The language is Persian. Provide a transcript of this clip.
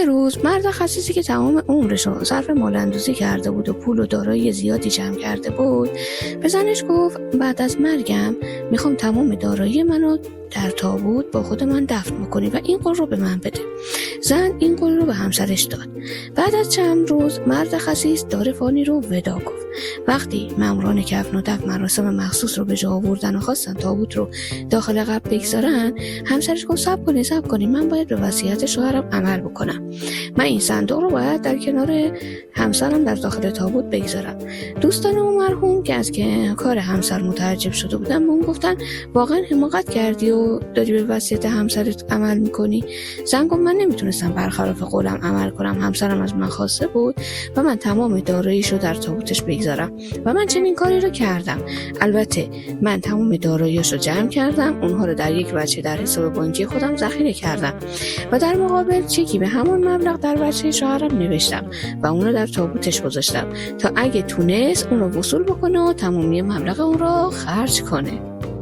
یه روز مرد خسیسی که تمام عمرش رو صرف مال‌اندوزی کرده بود و پول و دارایی زیادی جمع کرده بود به زنش گفت بعد از مرگم میخوام تمام دارایی منو در تابوت با خود من دفن بکنی و این قول رو به من بده. زن این قول رو به همسرش داد. بعد از چند روز مرد خسیس دار فانی رو ودا گفت. وقتی ماموران کفن و دفن مراسم مخصوص رو به جا آوردن و خواستن تابوت رو داخل قبر بگذارن، همسرش گفت صبر کنی من باید به وصیت شوهرم عمل بکنم. من این صندوق رو باید در کنار همسرم در داخل تابوت بگذارم. دوستان اون مرحوم که از کار همسر متعجب شده بودن به اون گفتن واقعا حماقت کردی و داری به وصیت همسرت عمل میکنی. زن گفت من نمیتونستم برخلاف قولم عمل کنم، همسرم از من خواسته بود و من تمام داراییشو در تابوتش بگذارم و من چنین کاری رو کردم. البته من تمام داراییشو جمع کردم، اونها رو در یک بچه در حساب بانکی خودم ذخیره کردم و در مقابل چکی به همون مبلغ در بچه شوهرم نوشتم و اونو در تابوتش گذاشتم تا اگه تونست اونو وصول بکنه و تمامی مبلغ اون رو خرج کنه.